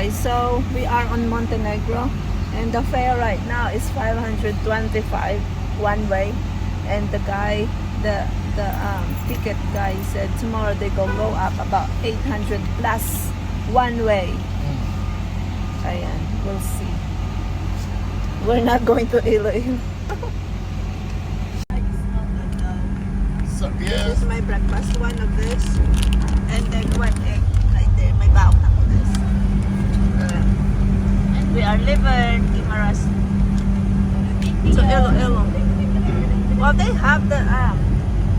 guys, so we are on Montenegro and the fare right now is 525 one way, and the guy, the ticket guy said tomorrow they go up about 800 plus one way. Ayan, we'll see. We're not going to Iloilo. So, yeah. This is my breakfast, one of this, and then one egg right there. May baon ako this. And we are living Guimaras to Iloilo. Well, they have the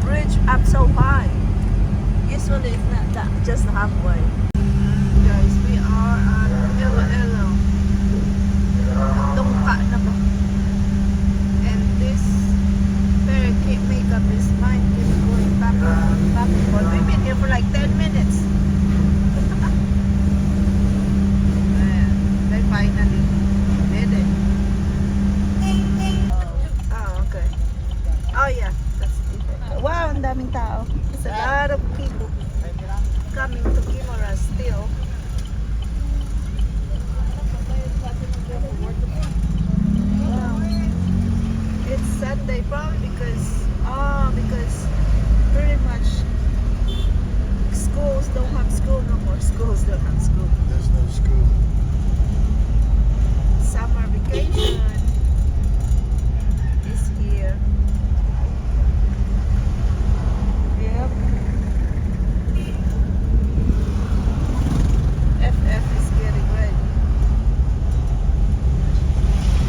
bridge up so high. Usually it's not that, just halfway. Guys, we are on Iloilo. Tungka na ba? And this very cake makeup is mine. Keep going back and forth. We've been here for like 10 minutes. They finally did it. Oh, okay. Oh yeah, that's different. Wow, ang daming tao. There's a lot of people coming to Guimaras still. Wow. It's Sunday probably because pretty much schools don't have school no more. Schools don't have school. There's no school. Summer vacation is here. Yep. FF is getting ready.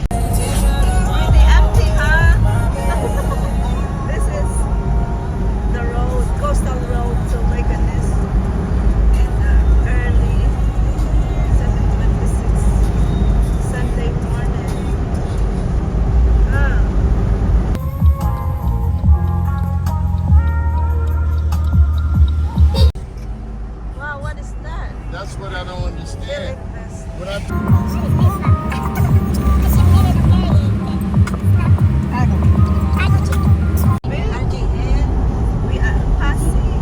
Pretty empty, huh? This is the road, coastal road to Leganes in early 7:26 Sunday morning. Ah. Wow, what is that? That's what I don't understand. Willingness. When I RGN, we are passing.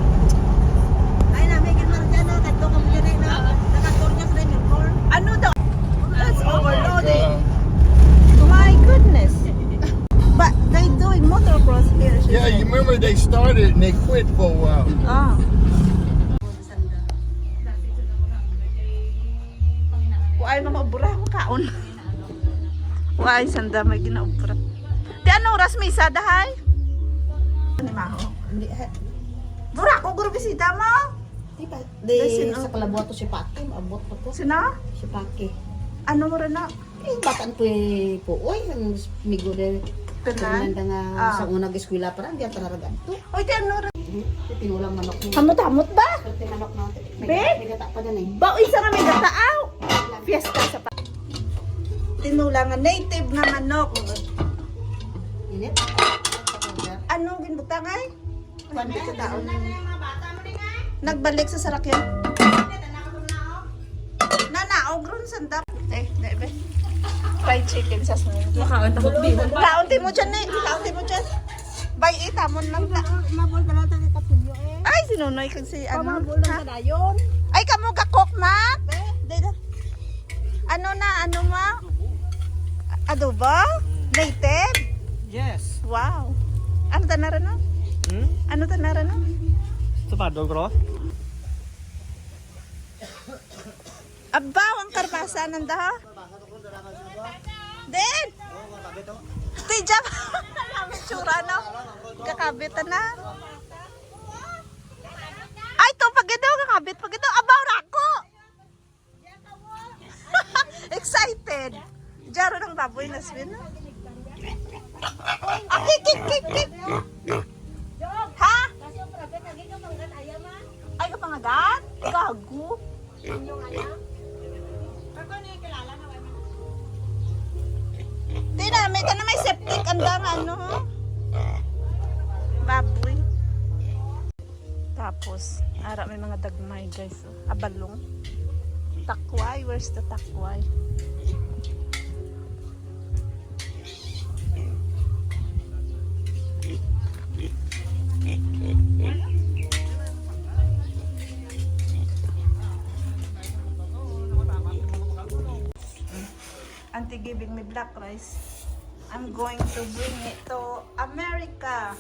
Ano daw? That's overloading. My goodness. But they doing motocross here. She yeah, said. you remember they started and they quit for a while. Ah. Why na maubra ko kaon? Why sanda may ginaubra? Di ano oras may isa dahay? Ni maho. Bura ko guro bisita mo. Diba? Listen, Sa kalabuato si Paki, maabot pa to. Sina? Si Paki. Ano mo rin na? Eh, bataan po oy, ang migo de. Tanan? Tanan nga Ah. sa unang eskwela pa rin, diyan tararagan to. Oy, di ano rin? Tinulang manok mo. Hamot-hamot ba? Pati manok na. Bet? May gata pa dyan eh. Baoy sa kami gataaw. Fiesta sa pa. Tinulangan native na manok. Init? Anong ginbutang ay? Kwante ko taon. Nagbalik sa sarakyan. Nanaog ron sandap. Nebe. Fried chicken sa sunod. Kaunti mo dyan eh. Kaunti mo dyan. Bay, itamon lang ta. Mabol ka lang tayo kapilyo eh. Ay, sinunoy kag si ano. Mabol lang ka dayon. Ay, kamo kakok, ma? Dito. Ano na, ano ma? Adobo? Native? Yes. Wow. Ano tanara no? Ano tanara no? Sapato Abaw ang karbasa nanda ha? Den! Tijab! Namin tsura no? Kakabitan na. Ay, to pagito, kakabit pagito. Abaw rako! Excited! Jaro ng baboy na swin. Ah, kik! Ha? Ay, kapangagat? Gago. Di na, may septic. Anda nga, ano, ha? Baboy. Tapos, ara may mga dagmay, guys. Abalong. Takway. Where's the takway? giving me black rice. I'm going to bring it to America.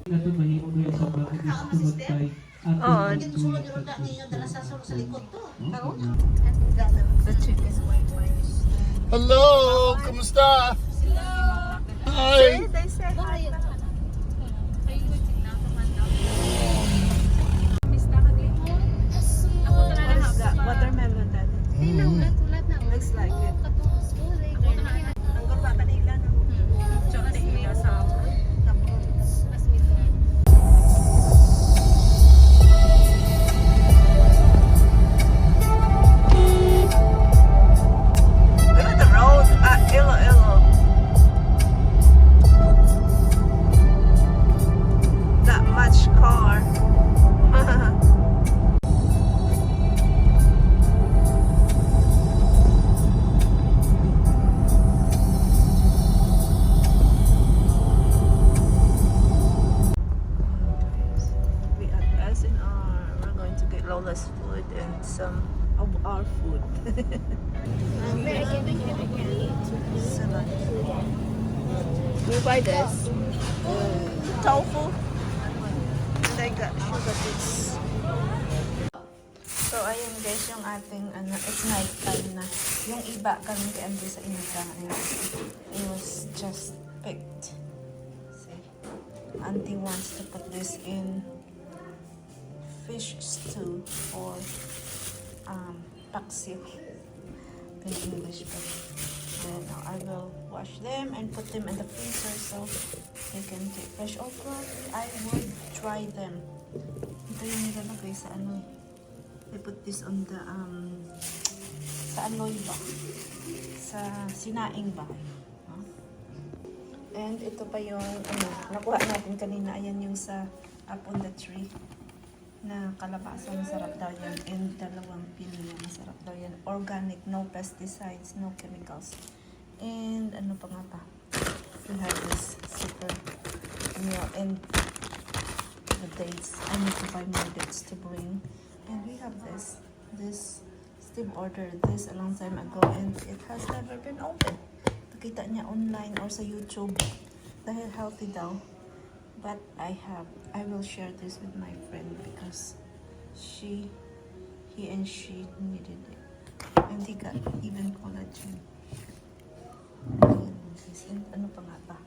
Ito mahimo yun sa mga tungod kay Oo. Yung sulod yung roda niya dala sa sulod sa likod to. The chicken white rice. Hello, kumusta? Hi. They say hi. What is that? Watermelon that. Looks like it. Ang gulpa kanila, no? Tsaka niya sa Look at the road at Iloilo. That much car. We at SNR. We're going to get Lola's food and some of our food. Salad. We buy this tofu. And I got this. So ayun guys, yung ating it's night time na. Yung iba kami kay Andrew sa inita. It was just picked. See, Auntie wants to put this in fish stew or paksiw in English. But then I will wash them and put them in the freezer so they can take fresh. Oh, probably I would try them. Ito yung nilalagay sa ano. I put this on the sa aloy ba? Sa sinaing ba? Huh? And ito pa yung nakuha natin kanina. Ayan yung sa up on the tree na kalabasa. Masarap daw yan. And dalawang pinya. Masarap daw yan. Organic, no pesticides, no chemicals. And ano pa nga pa? We have this super meal and the dates. I need to buy more dates to bring. And we have this. Steve ordered this a long time ago and it has never been opened. Nakita niya online or sa YouTube. Dahil healthy daw. But I will share this with my friend because he and she needed it. And he got even collagen. And ano pa nga ba?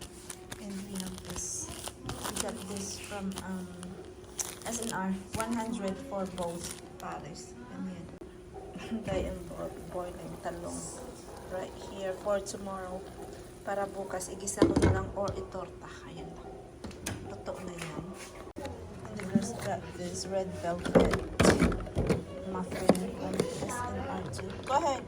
And we have this. We got this from SNR. 100 for both pares. And yan. They involve boiling talong right here for tomorrow. Para bukas, igisa ko na lang or itorta. Ayan na. Luto na yan. And the girls got this red velvet muffin from SNR too. Go ahead.